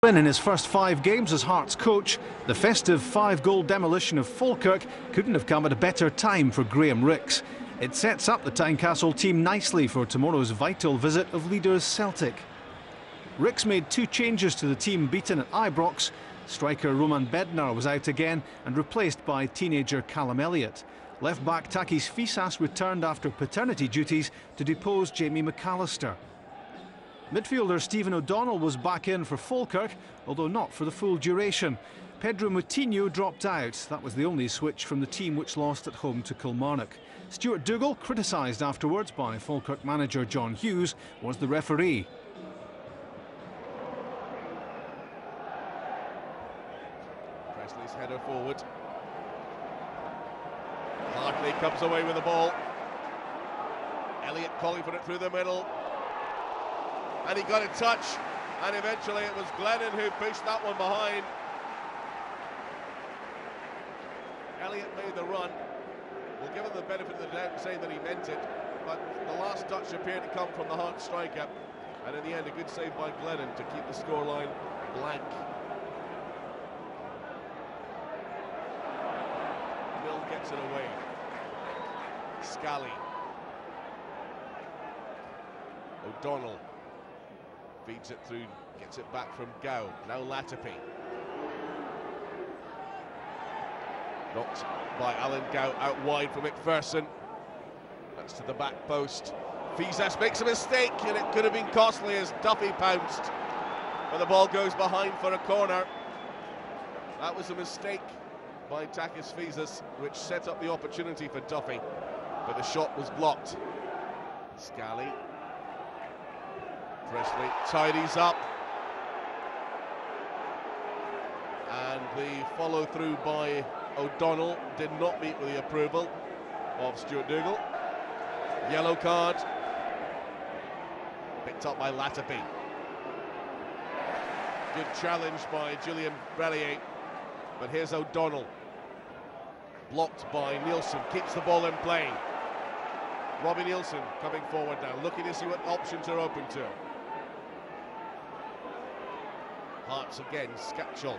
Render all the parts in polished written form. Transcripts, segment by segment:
In his first 5 games as Hearts coach, the festive 5-goal demolition of Falkirk couldn't have come at a better time for Graham Rix. It sets up the Tynecastle team nicely for tomorrow's vital visit of leaders Celtic. Rix made 2 changes to the team beaten at Ibrox. Striker Roman Bednar was out again and replaced by teenager Callum Elliott. Left-back Takis Fisas returned after paternity duties to depose Jamie McAllister. Midfielder Stephen O'Donnell was back in for Falkirk, although not for the full duration. Pedro Moutinho dropped out. That was the only switch from the team which lost at home to Kilmarnock. Stuart Dougal, criticised afterwards by Falkirk manager John Hughes, was the referee. Presley's header forward. Hartley comes away with the ball. Elliott calling for it through the middle. And he got a touch, and eventually it was Glennon who pushed that one behind. Elliott made the run. We'll give him the benefit of the doubt and say that he meant it, but the last touch appeared to come from the Hearts striker, and in the end a good save by Glennon to keep the scoreline blank. Mill gets it away. Scally. O'Donnell feeds it through, gets it back from Gow. Now Latapi. Knocked by Alan Gow out wide for McPherson. That's to the back post. Fisas makes a mistake, and it could have been costly as Duffy pounced. But the ball goes behind for a corner. That was a mistake by Takis Fisas, which set up the opportunity for Duffy. But the shot was blocked. Scally. Presley tidies up, and the follow through by O'Donnell did not meet with the approval of Stuart Dougal. Yellow card picked up by Latapi. Good challenge by Julian Brellier, but here's O'Donnell, blocked by Nielsen, keeps the ball in play. Robbie Nielsen coming forward now, looking to see what options are open to him. Hearts again, Skatchel.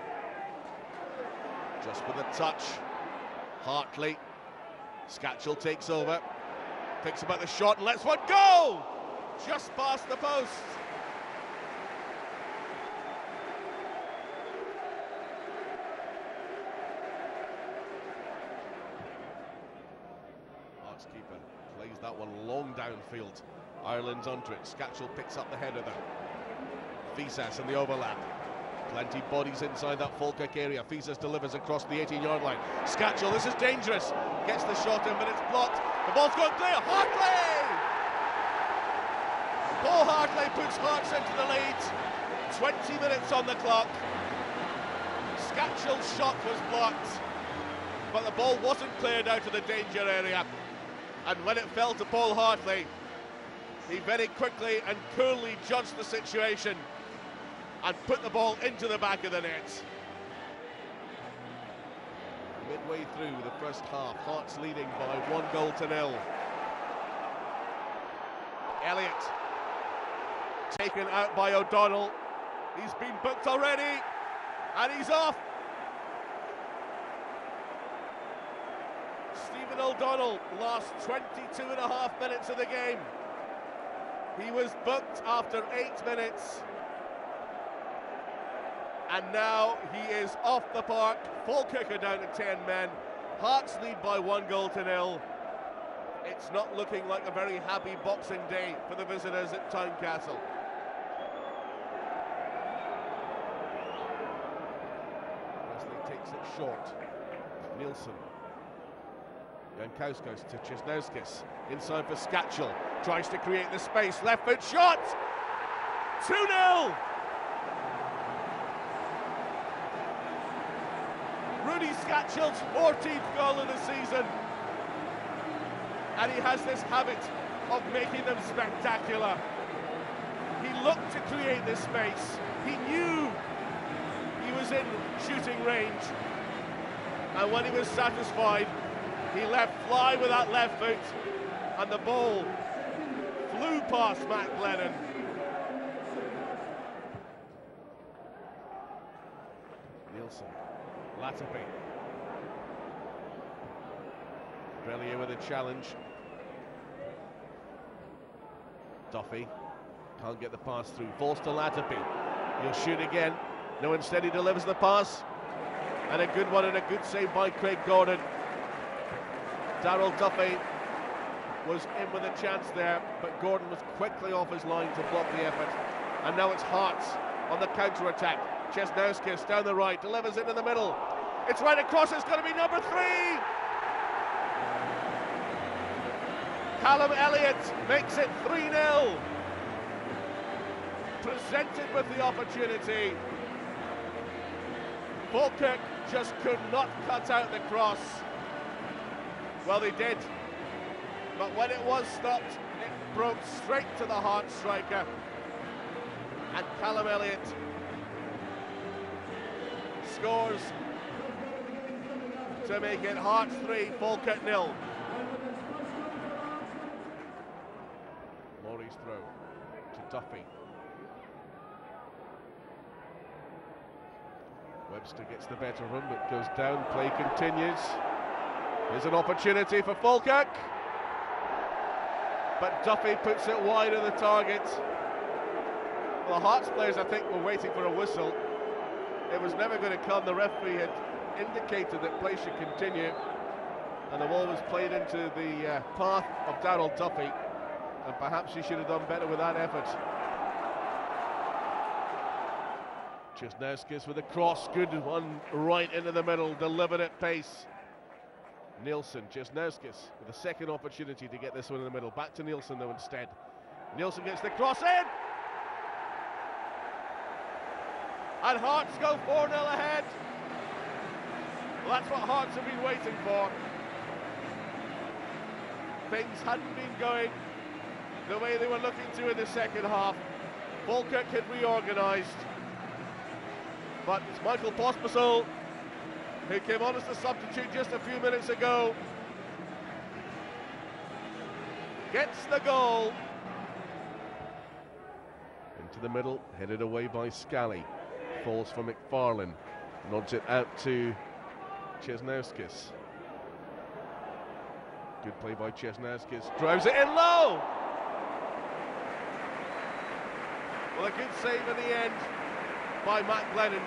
Just with a touch. Hartley. Skatchel takes over. Thinks about the shot and lets one go! Just past the post. Hearts keeper plays that one long downfield. Ireland's onto it. Skatchel picks up the header there. Fisas in the overlap. Plenty bodies inside that Falkirk area. Fisas delivers across the 18-yard line. Skatchel, this is dangerous. Gets the shot in, but it's blocked. The ball's gone clear. Hartley! Paul Hartley puts Hearts into the lead. 20 minutes on the clock. Skatchel's shot was blocked, but the ball wasn't cleared out of the danger area. And when it fell to Paul Hartley, he very quickly and coolly judged the situation and put the ball into the back of the net. Midway through the first half, Hearts leading by 1-0. Elliott taken out by O'Donnell. He's been booked already, and he's off. Stephen O'Donnell lost 22.5 minutes of the game. He was booked after 8 minutes. And now he is off the park. Falkirk are down to 10 men. Hearts lead by 1-0. It's not looking like a very happy Boxing Day for the visitors at Tynecastle. Presley takes it short. Nielsen. Jankowskis to Cisnauskis. Inside for Skatchel. Tries to create the space. Left foot shot! 2-0! Rudy Skatchel's 14th goal of the season, and he has this habit of making them spectacular. He looked to create this space. He knew he was in shooting range, and when he was satisfied, he let fly with that left foot, and the ball flew past Matt Glennon. Nielsen, Latterby. Brellier with a challenge. Duffy can't get the pass through. Falls to Latterby. He'll shoot again. No, instead he delivers the pass. And a good one and a good save by Craig Gordon. Darryl Duffy was in with a chance there, but Gordon was quickly off his line to block the effort. And now it's Hearts on the counter-attack. Chesnauskis down the right, delivers it in the middle. It's right across, it's going to be number 3! Callum Elliott makes it 3-0. Presented with the opportunity. Falkirk just could not cut out the cross. Well, they did. But when it was stopped, it broke straight to the Hearts striker. And Callum Elliott scores to make it Hearts 3, Falkirk 0. Laurie's throw to Duffy. Webster gets the better run, but goes down. Play continues. Here's an opportunity for Falkirk, but Duffy puts it wide of the target. Well, the Hearts players, I think, were waiting for a whistle. It was never going to come. The referee had indicated that play should continue, and the ball was played into the path of Darryl Duffy, and perhaps he should have done better with that effort. Chesnauskis with a cross, good one right into the middle, delivered at pace. Nielsen, Chesnauskis with a second opportunity to get this one in the middle. Back to Nielsen though instead. Nielsen gets the cross in! And Hearts go 4-0 ahead. Well, that's what Hearts have been waiting for. Things hadn't been going the way they were looking to in the second half. Falkirk had reorganised. But it's Michael Pospisil, who came on as the substitute just a few minutes ago, gets the goal. Into the middle, headed away by Scally. Falls for McFarlane, nods it out to Chesnauskis. Good play by Chesnauskis, drives it in low! Well, a good save in the end by Matt Glennon.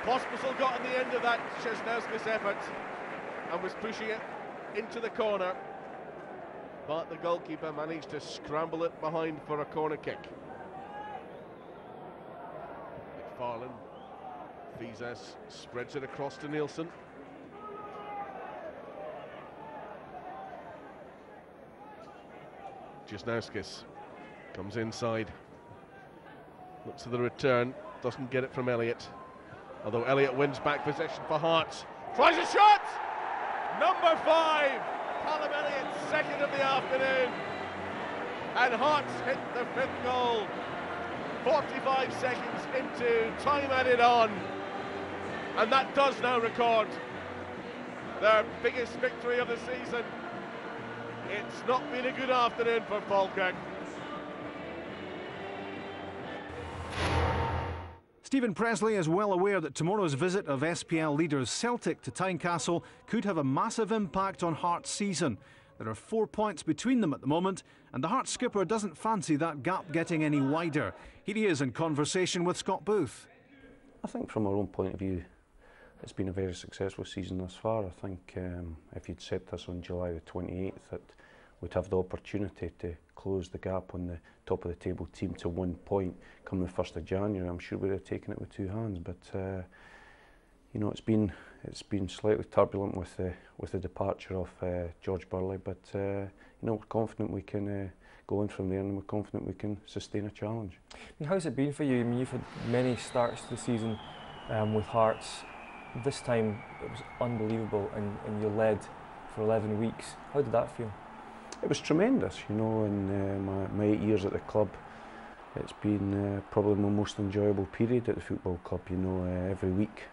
Pospisil got on the end of that Chesnauskis effort and was pushing it into the corner, but the goalkeeper managed to scramble it behind for a corner kick. McFarlane, Fizes spreads it across to Nielsen. Chesnauskis comes inside, looks at the return, doesn't get it from Elliott, although Elliott wins back possession for Hearts. Tries a shot! Number 5, Callum Elliott, second of the afternoon. And Hearts hit the 5th goal. 45 seconds into time added on. And that does now record their biggest victory of the season. It's not been a good afternoon for Falkirk. Stephen Presley is well aware that tomorrow's visit of SPL leaders Celtic to Tynecastle could have a massive impact on Hearts' season. There are 4 points between them at the moment, and the Hearts skipper doesn't fancy that gap getting any wider. Here he is in conversation with Scott Booth. I think from our own point of view, it's been a very successful season thus far. I think if you'd said this on July the 28th, that we'd have the opportunity to close the gap on the top of the table team to 1 point come the 1st of January, I'm sure we'd have taken it with 2 hands. But you know, it's been slightly turbulent with the departure of George Burley. But you know, we're confident we can go in from there, and we're confident we can sustain a challenge. And how's it been for you? I mean, you've had many starts to the season with Hearts. This time it was unbelievable, and you led for 11 weeks. How did that feel? It was tremendous, you know. In my 8 years at the club, it's been probably my most enjoyable period at the football club. You know, every week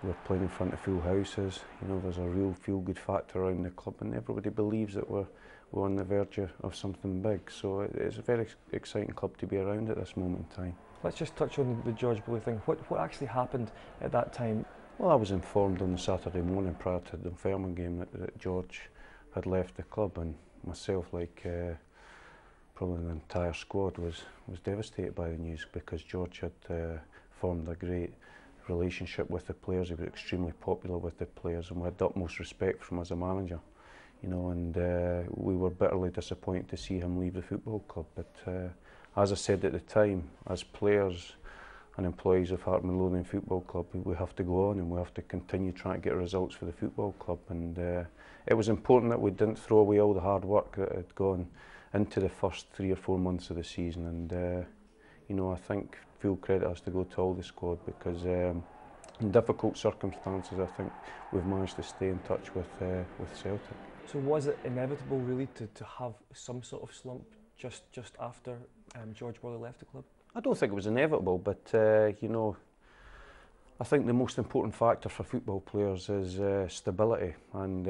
we're playing in front of full houses. You know, there's a real feel-good factor around the club, and everybody believes that we're on the verge of something big. So it's a very exciting club to be around at this moment in time. Let's just touch on the George Bully thing. What actually happened at that time? Well, I was informed on the Saturday morning prior to the Dunfermline game that George had left the club, and myself, like probably the entire squad, was devastated by the news, because George had formed a great relationship with the players. He was extremely popular with the players, and we had the utmost respect from him as a manager, you know, and we were bitterly disappointed to see him leave the football club. But as I said at the time, as players and employees of Heart Midlothian Football Club, we have to go on and we have to continue trying to get results for the football club. And it was important that we didn't throw away all the hard work that had gone into the first 3 or 4 months of the season. And you know, I think full credit has to go to all the squad, because in difficult circumstances, I think we've managed to stay in touch with Celtic. So was it inevitable, really, to have some sort of slump just after George Bully left the club? I don't think it was inevitable, but you know, I think the most important factor for football players is stability and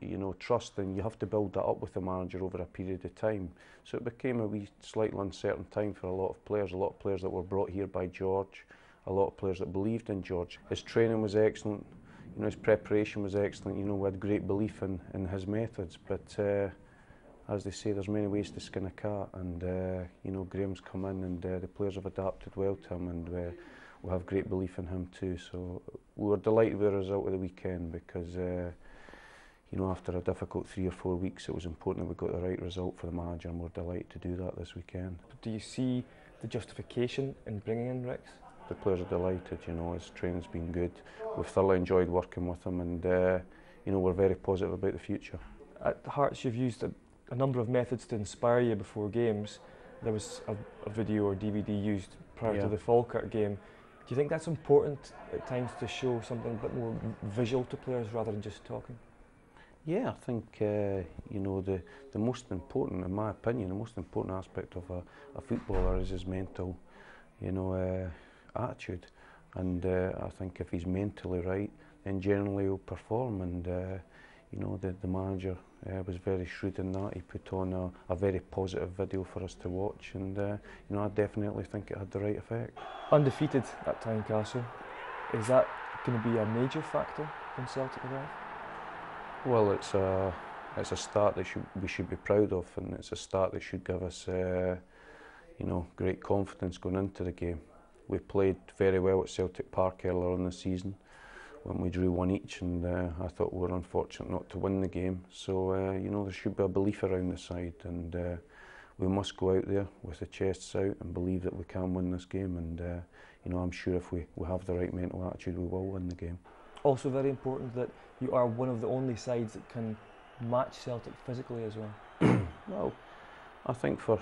you know, trust, and you have to build that up with the manager over a period of time. So it became a wee slightly uncertain time for a lot of players that were brought here by George, a lot of players that believed in George. His training was excellent, you know, his preparation was excellent, you know, we had great belief in his methods, but as they say, there's many ways to skin a cat, and you know, Graham's come in and the players have adapted well to him, and we have great belief in him too. So we were delighted with the result of the weekend, because you know, after a difficult 3 or 4 weeks, it was important that we got the right result for the manager, and we're delighted to do that this weekend. Do you see the justification in bringing in Ricks? The players are delighted, you know, his training's been good. We've thoroughly enjoyed working with him, and you know, we're very positive about the future. At Hearts, you've used a number of methods to inspire you before games. There was a video or DVD used prior to the Falkirk game. Do you think that's important at times, to show something a bit more visual to players rather than just talking? Yeah, I think you know, the most important, in my opinion, the most important aspect of a footballer is his mental, you know, attitude. And I think if he's mentally right, then generally he'll perform. And you know, the manager was very shrewd in that. He put on a very positive video for us to watch, and you know, I definitely think it had the right effect. Undefeated at Tynecastle, is that going to be a major factor when Celtic arrive? Well, it's a start that we should be proud of, and it's a start that should give us you know, great confidence going into the game. We played very well at Celtic Park earlier in the season when we drew 1 each, and I thought we were unfortunate not to win the game. So you know, there should be a belief around the side, and we must go out there with the chests out and believe that we can win this game. And you know, I'm sure if we have the right mental attitude, we will win the game. Also very important that you are one of the only sides that can match Celtic physically as well. Well, I think for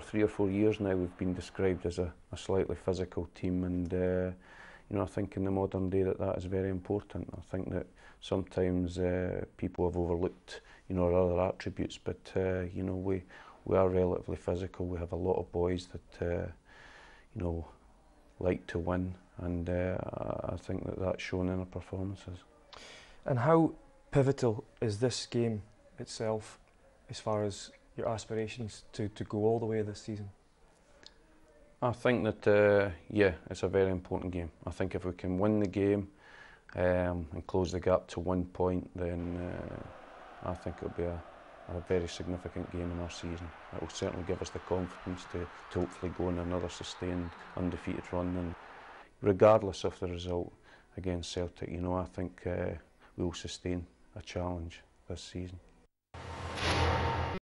3 or 4 years now we've been described as a slightly physical team, and you know, I think in the modern day that is very important. I think that sometimes people have overlooked, you know, our other attributes, but you know, we are relatively physical. We have a lot of boys that you know, like to win, and I think that that's shown in our performances. And how pivotal is this game itself as far as your aspirations to go all the way this season? I think that yeah, it's a very important game. I think if we can win the game and close the gap to 1 point, then I think it'll be a very significant game in our season. It will certainly give us the confidence to hopefully go on another sustained undefeated run. And regardless of the result against Celtic, you know, I think we will sustain a challenge this season.